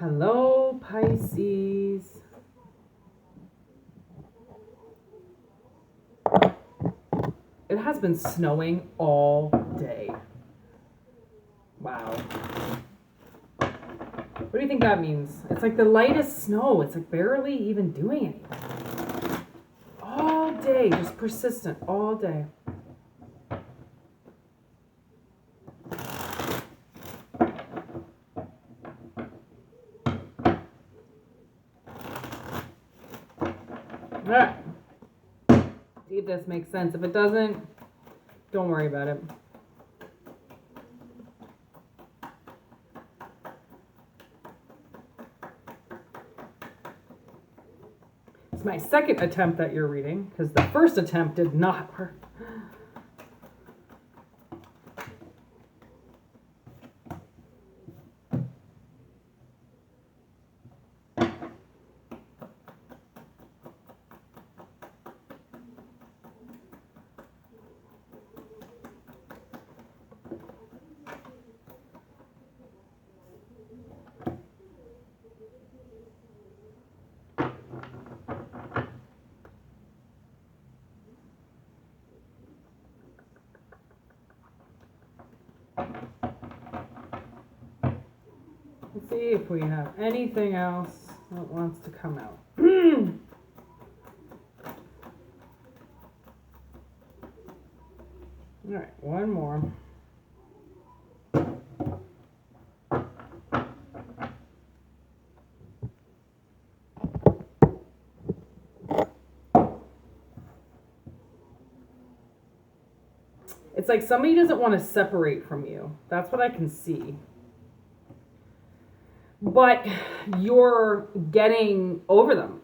Hello, Pisces. It has been snowing all day. Wow. What do you think that means? It's like the lightest snow. It's like barely even doing anything. All day, just persistent, all day. All right. See if this makes sense. If it doesn't, don't worry about it. It's my second attempt at your reading because the first attempt did not work. Let's see if we have anything else that wants to come out. All right, one more. It's like somebody doesn't want to separate from you. That's what I can see. But you're getting over them.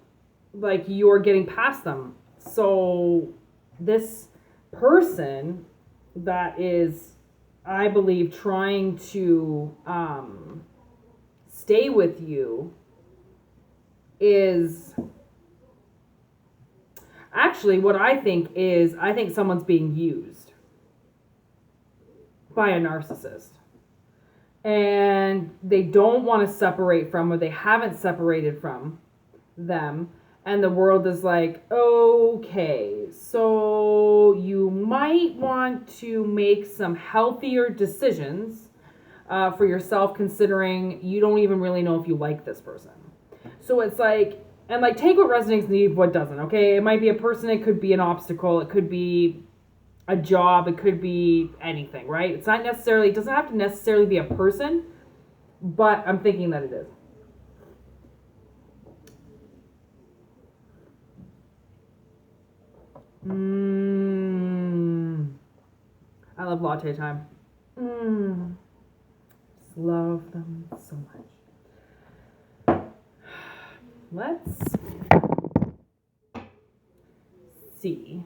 Like you're getting past them. So this person that is, I believe, trying to stay with you is actually what I think someone's being used by a narcissist. And they don't want to separate from, or they haven't separated from them. And the world is like, okay, so you might want to make some healthier decisions for yourself, considering you don't even really know if you like this person. So it's like, and like, take what resonates and leave what doesn't, okay? It might be a person, it could be an obstacle, it could be a job, it could be anything, right? It's not necessarily, it doesn't have to necessarily be a person, but I'm thinking that it is. I love latte time. Just love them so much. Let's see.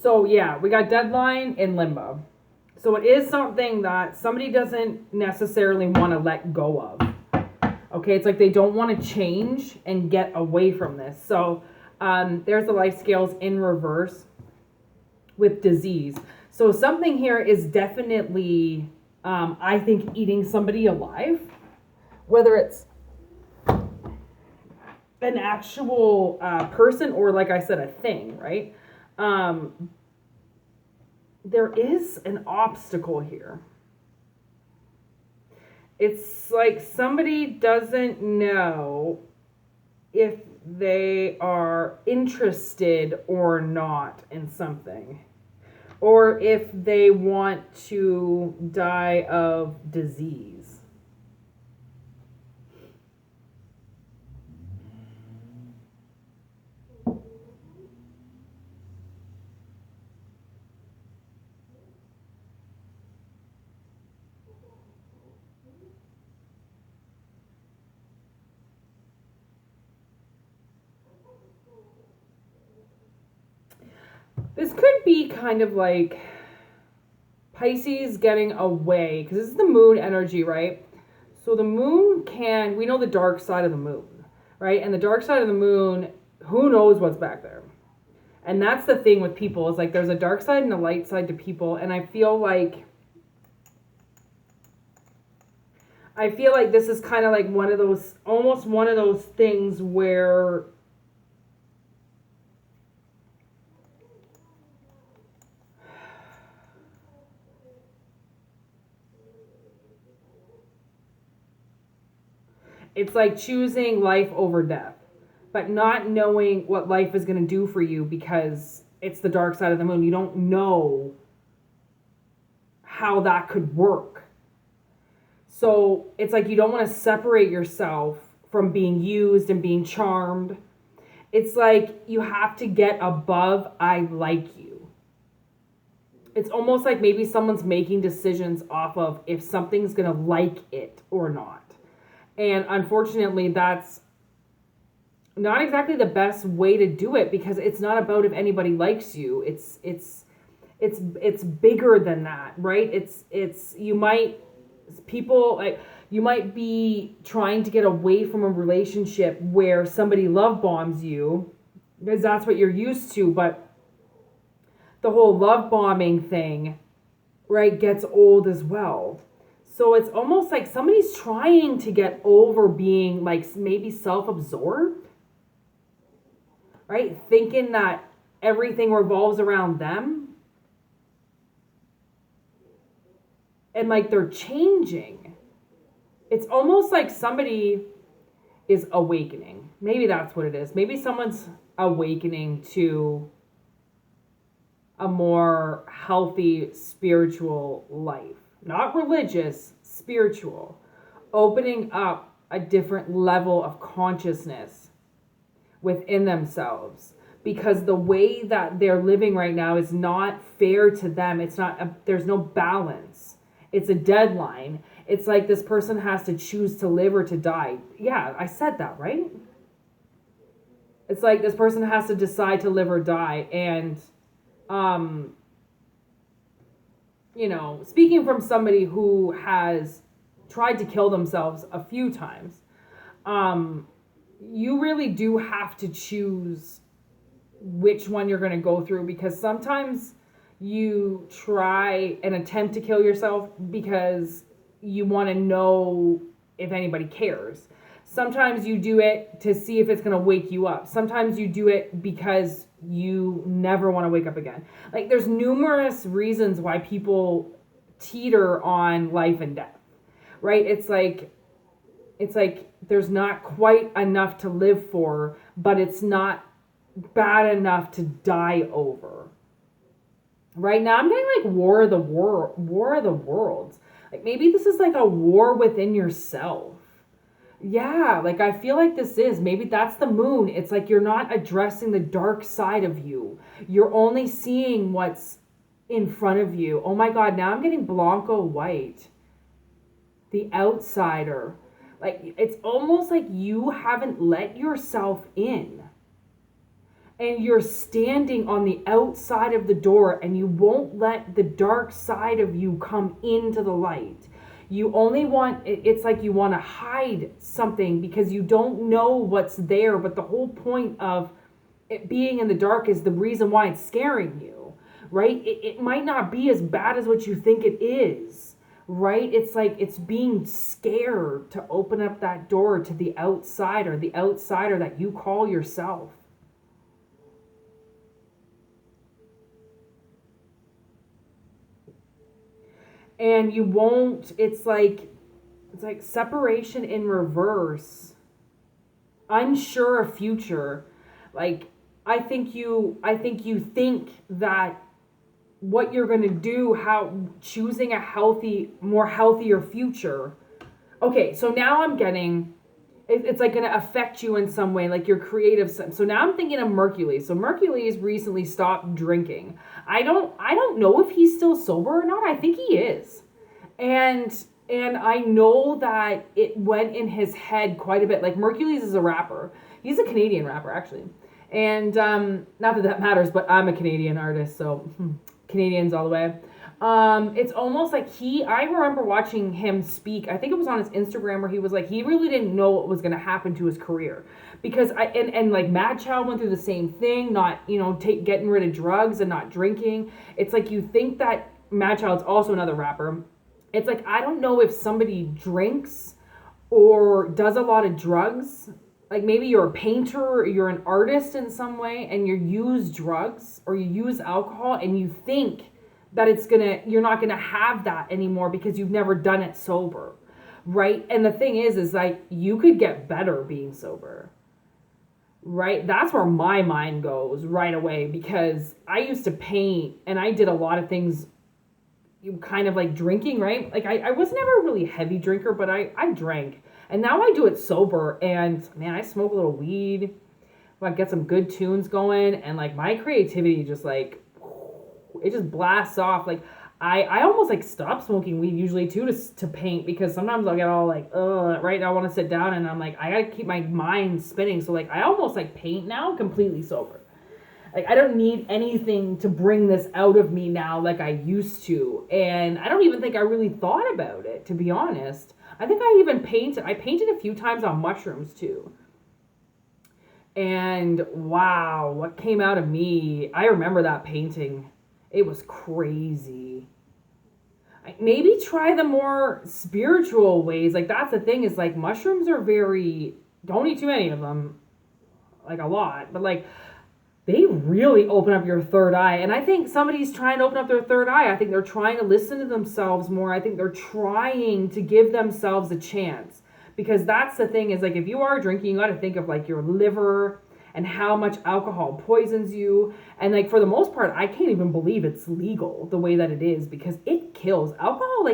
So yeah, we got deadline in limbo. So it is something that somebody doesn't necessarily want to let go of. Okay, it's like they don't want to change and get away from this. So there's the life scales in reverse with disease. So something here is definitely, I think, eating somebody alive. Whether it's an actual person or, like I said, a thing, right? There is an obstacle here. It's like somebody doesn't know if they are interested or not in something, or if they want to die of disease. This could be kind of like Pisces getting away, because this is the moon energy, right? So the moon we know the dark side of the moon, right? And the dark side of the moon, who knows what's back there? And that's the thing with people, is like there's a dark side and a light side to people. And I feel like this is kind of like almost one of those things where it's like choosing life over death, but not knowing what life is going to do for you because it's the dark side of the moon. You don't know how that could work. So it's like you don't want to separate yourself from being used and being charmed. It's like you have to get above I like you. It's almost like maybe someone's making decisions off of if something's going to like it or not. And unfortunately, that's not exactly the best way to do it, because it's not about if anybody likes you. It's bigger than that, right? You might be trying to get away from a relationship where somebody love bombs you because that's what you're used to, but the whole love bombing thing, right, gets old as well. So it's almost like somebody's trying to get over being like maybe self-absorbed, right? Thinking that everything revolves around them. And like they're changing. It's almost like somebody is awakening. Maybe that's what it is. Maybe someone's awakening to a more healthy spiritual life. Not religious, spiritual. Opening up a different level of consciousness within themselves. Because the way that they're living right now is not fair to them. There's no balance. It's a deadline. It's like this person has to choose to live or to die. Yeah, I said that, right? It's like this person has to decide to live or die. And, speaking from somebody who has tried to kill themselves a few times, you really do have to choose which one you're going to go through, because sometimes you try and attempt to kill yourself because you want to know if anybody cares. Sometimes you do it to see if it's going to wake you up. Sometimes you do it because you never want to wake up again. Like there's numerous reasons why people teeter on life and death, right? It's like there's not quite enough to live for, but it's not bad enough to die over. Right now I'm getting like war of the worlds. Like maybe this is like a war within yourself. Yeah, like I feel like maybe that's the moon. It's like you're not addressing the dark side of you. You're only seeing what's in front of you. Oh my God, now I'm getting Blanco White. The outsider. Like it's almost like you haven't let yourself in. And you're standing on the outside of the door and you won't let the dark side of you come into the light. It's like you want to hide something because you don't know what's there. But the whole point of it being in the dark is the reason why it's scaring you, right? It might not be as bad as what you think it is, right? It's like it's being scared to open up that door to the outsider that you call yourself. And you won't, it's like separation in reverse, unsure of future. Like, I think you think that what you're going to do, choosing a more healthier future. Okay, so now I'm getting, it's like going to affect you in some way, like your creative sense. So now I'm thinking of Mercury. So Mercury's recently stopped drinking. I don't know if he's still sober or not. I think he is. And I know that it went in his head quite a bit. Like Mercury's is a rapper. He's a Canadian rapper, actually. And not that that matters, but I'm a Canadian artist, so Canadians all the way. It's almost like I remember watching him speak. I think it was on his Instagram where he was like, he really didn't know what was going to happen to his career. Because and like Mad Child went through the same thing, not, getting rid of drugs and not drinking. It's like you think that Mad Child's also another rapper. It's like, I don't know if somebody drinks or does a lot of drugs. Like maybe you're a painter or you're an artist in some way and you use drugs or you use alcohol and you think that you're not gonna have that anymore because you've never done it sober, right? And the thing is like you could get better being sober, right? That's where my mind goes right away, because I used to paint and I did a lot of things kind of like drinking, right? Like I was never a really heavy drinker, but I drank. And now I do it sober, and man, I smoke a little weed, like get some good tunes going, and like my creativity just like, it just blasts off. Like I almost like stop smoking weed usually too to paint, because sometimes I'll get all like, right? I want to sit down and I'm like, I gotta keep my mind spinning. So like I almost like paint now completely sober. Like I don't need anything to bring this out of me now like I used to. And I don't even think I really thought about it, to be honest. I think I painted a few times on mushrooms too. And wow, what came out of me. I remember that painting. It was crazy. Maybe try the more spiritual ways. Like that's the thing, is like mushrooms are don't eat too many of them. Like a lot. But like they really open up your third eye. And I think somebody's trying to open up their third eye. I think they're trying to listen to themselves more. I think they're trying to give themselves a chance. Because that's the thing, is like if you are drinking, you got to think of like your liver and how much alcohol poisons you. And like for the most part, I can't even believe it's legal the way that it is, because it kills. Alcohol,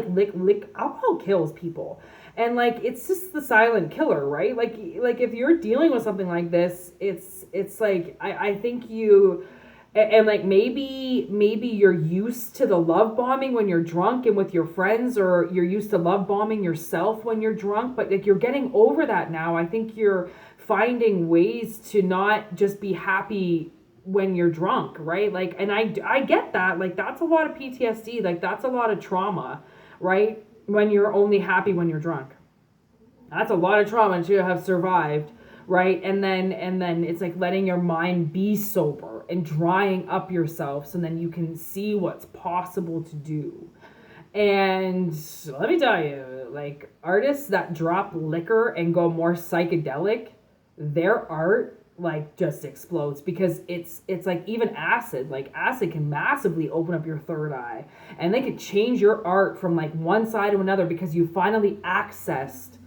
alcohol kills people. And like it's just the silent killer, right? Like if you're dealing with something like this, it's like I think you, and like maybe you're used to the love bombing when you're drunk and with your friends, or you're used to love bombing yourself when you're drunk, but like you're getting over that now. I think you're finding ways to not just be happy when you're drunk, right? Like, and I get that. Like that's a lot of PTSD. Like that's a lot of trauma, right? When you're only happy when you're drunk. That's a lot of trauma to have survived, right? And then it's like letting your mind be sober and drying up yourself so then you can see what's possible to do. And let me tell you, like artists that drop liquor and go more psychedelic, their art like just explodes, because it's like even acid can massively open up your third eye, and they could change your art from like one side to another, because you finally accessed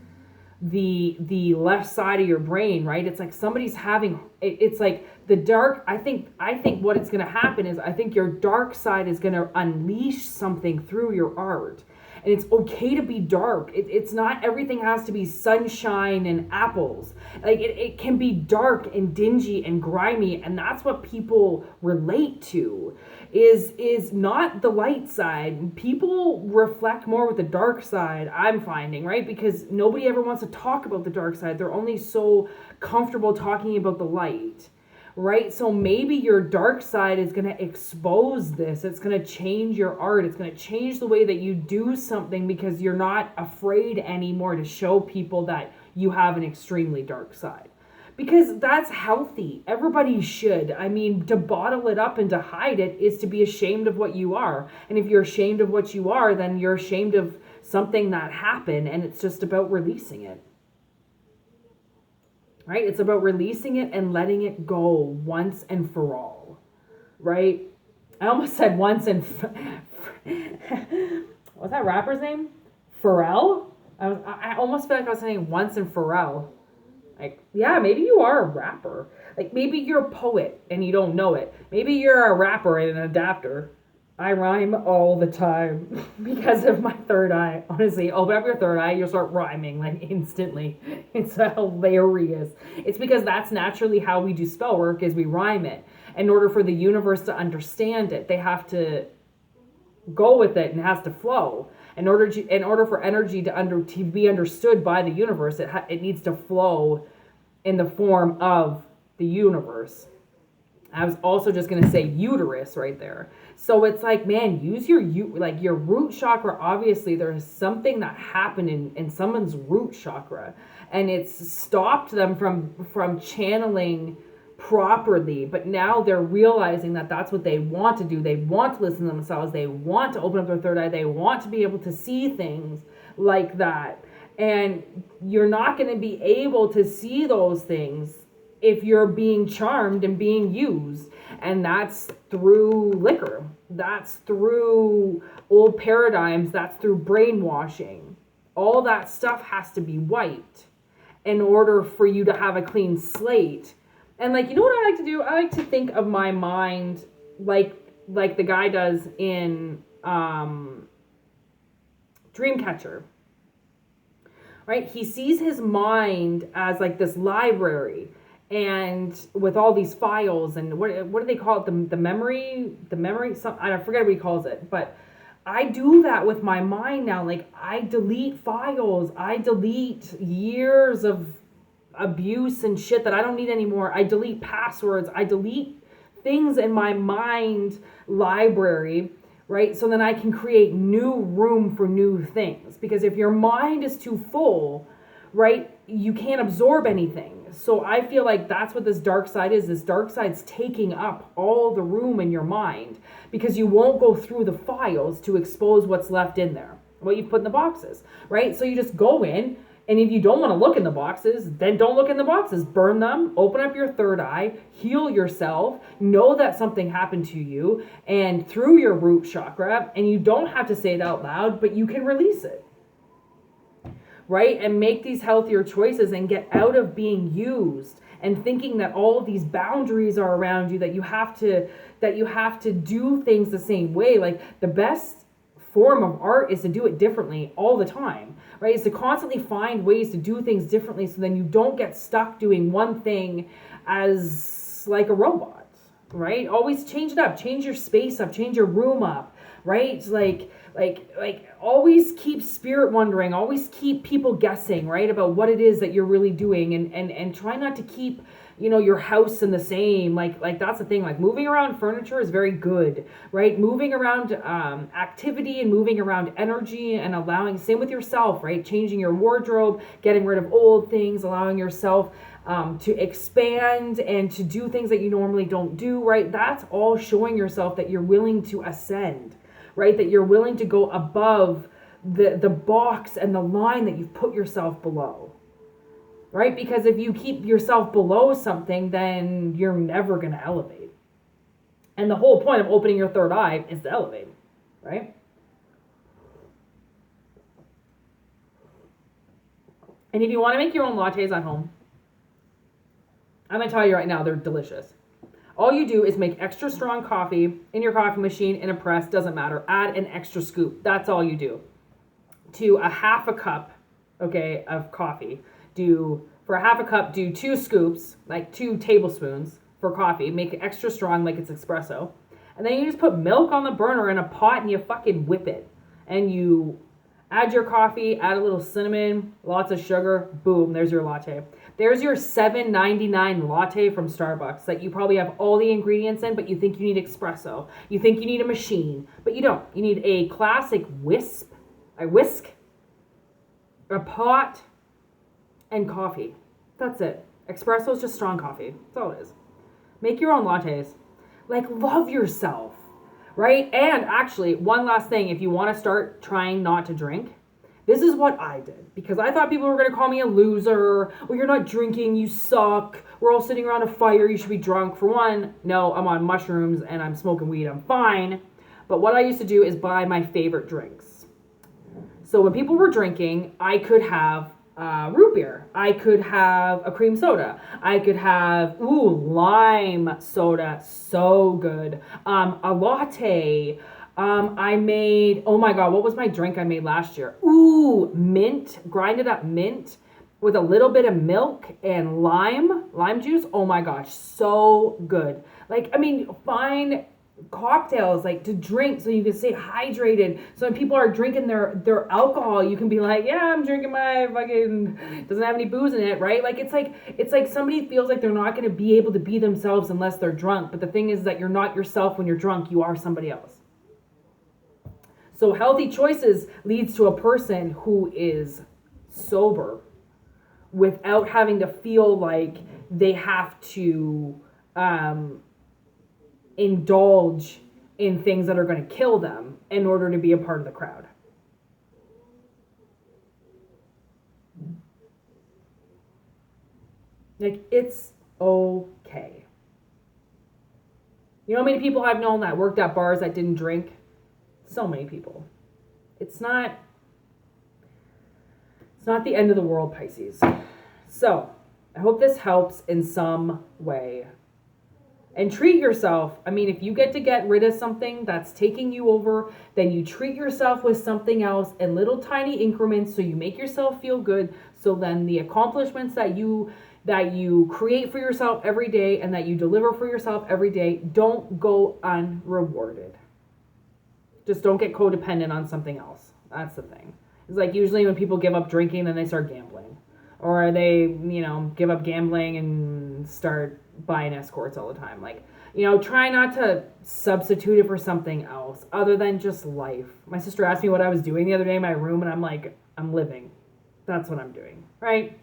the left side of your brain, right? It's like somebody's having, it's like the dark, I think what it's going to happen is I think your dark side is going to unleash something through your art. And it's okay to be dark. It's not everything has to be sunshine and apples. Like it can be dark and dingy and grimy, and that's what people relate to. Is not the light side. People reflect more with the dark side, I'm finding, right? Because nobody ever wants to talk about the dark side. They're only so comfortable talking about the light. Right? So maybe your dark side is going to expose this. It's going to change your art. It's going to change the way that you do something, because you're not afraid anymore to show people that you have an extremely dark side. Because that's healthy. Everybody should. I mean, to bottle it up and to hide it is to be ashamed of what you are. And if you're ashamed of what you are, then you're ashamed of something that happened, and it's just about releasing it. Right? It's about releasing it and letting it go once and for all. Right? I almost said once and... What's that rapper's name? Pharrell? I almost feel like I was saying once and Pharrell. Like, yeah, maybe you are a rapper. Like, maybe you're a poet and you don't know it. Maybe you're a rapper and an adapter. I rhyme all the time because of my third eye. Honestly, open up your third eye, you'll start rhyming like instantly. It's hilarious. It's because that's naturally how we do spell work, is we rhyme it. In order for the universe to understand it, they have to go with it and it has to flow. In order for energy to be understood by the universe, it needs to flow in the form of the universe. I was also just going to say uterus right there. So it's like, man, use your root chakra. Obviously, there's something that happened in someone's root chakra, and it's stopped them from channeling properly. But now they're realizing that that's what they want to do. They want to listen to themselves. They want to open up their third eye. They want to be able to see things like that. And you're not going to be able to see those things if you're being charmed and being used. And that's through liquor. That's through old paradigms. That's through brainwashing. All that stuff has to be wiped in order for you to have a clean slate. And like, you know what I like to do? I like to think of my mind like the guy does in Dreamcatcher. Right? He sees his mind as like this library, and with all these files, and what do they call it? The memory, I forget what he calls it, but I do that with my mind now. Like, I delete files, I delete years of abuse and shit that I don't need anymore. I delete passwords, I delete things in my mind library, right? So then I can create new room for new things. Because if your mind is too full, right, you can't absorb anything. So I feel like that's what this dark side is. This dark side's taking up all the room in your mind because you won't go through the files to expose what's left in there, what you've put in the boxes, right? So you just go in, and if you don't want to look in the boxes, then don't look in the boxes. Burn them, open up your third eye, heal yourself, know that something happened to you, and through your root chakra, and you don't have to say it out loud, but you can release it. Right? And make these healthier choices and get out of being used and thinking that all of these boundaries are around you, that you have to do things the same way. Like, the best form of art is to do it differently all the time, right? Is to constantly find ways to do things differently, so then you don't get stuck doing one thing as like a robot, right? Always change it up, change your space up, change your room up, right? Like always keep spirit wondering, always keep people guessing, right, about what it is that you're really doing, and try not to keep, your house in the same, like that's the thing. Like, moving around furniture is very good, right? Moving around activity and moving around energy, and allowing, same with yourself, right? Changing your wardrobe, getting rid of old things, allowing yourself to expand and to do things that you normally don't do, right? That's all showing yourself that you're willing to ascend, right? That you're willing to go above the box and the line that you've put yourself below, right? Because if you keep yourself below something, then you're never going to elevate. And the whole point of opening your third eye is to elevate, right? And if you want to make your own lattes at home, I'm going to tell you right now, they're delicious. All you do is make extra strong coffee in your coffee machine, in a press, doesn't matter. Add an extra scoop. That's all you do. To a half a cup, okay, of coffee. For a half a cup, do 2 scoops, like 2 tablespoons for coffee. Make it extra strong like it's espresso. And then you just put milk on the burner in a pot and you fucking whip it. And you add your coffee, add a little cinnamon, lots of sugar, boom, there's your latte. There's your $7.99 latte from Starbucks that you probably have all the ingredients in, but you think you need espresso. You think you need a machine, but you don't. You need a classic whisk, a pot, and coffee. That's it. Espresso is just strong coffee. That's all it is. Make your own lattes. Like, love yourself, right? And actually, one last thing, if you want to start trying not to drink, this is what I did, because I thought people were going to call me a loser. Well, you're not drinking, you suck. We're all sitting around a fire, you should be drunk. For one, no, I'm on mushrooms and I'm smoking weed, I'm fine. But what I used to do is buy my favorite drinks. So when people were drinking, I could have root beer. I could have a cream soda. I could have, lime soda, so good. A latte. I made, oh my God, what was my drink I made last year? Mint, grinded up mint with a little bit of milk and lime juice. Oh my gosh, so good. Like, I mean, find cocktails, like to drink so you can stay hydrated. So when people are drinking their alcohol, you can be like, yeah, I'm drinking my fucking, doesn't have any booze in it, right? Like it's like somebody feels like they're not going to be able to be themselves unless they're drunk. But the thing is that you're not yourself when you're drunk. You are somebody else. So healthy choices leads to a person who is sober without having to feel like they have to indulge in things that are going to kill them in order to be a part of the crowd. Like, it's okay. You know how many people I've known that worked at bars that didn't drink? So many people. It's not the end of the world, Pisces. So, I hope this helps in some way. And treat yourself. I mean, if you get rid of something that's taking you over, then you treat yourself with something else in little tiny increments so you make yourself feel good. So then the accomplishments that you create for yourself every day and that you deliver for yourself every day don't go unrewarded. Just don't get codependent on something else. That's the thing. It's like usually when people give up drinking, then they start gambling. Or they, give up gambling and start buying escorts all the time. Like, try not to substitute it for something else other than just life. My sister asked me what I was doing the other day in my room, and I'm like, I'm living. That's what I'm doing, right?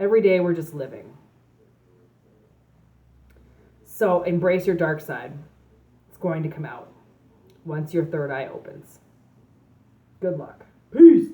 Every day we're just living. So embrace your dark side. It's going to come out once your third eye opens. Good luck. Peace.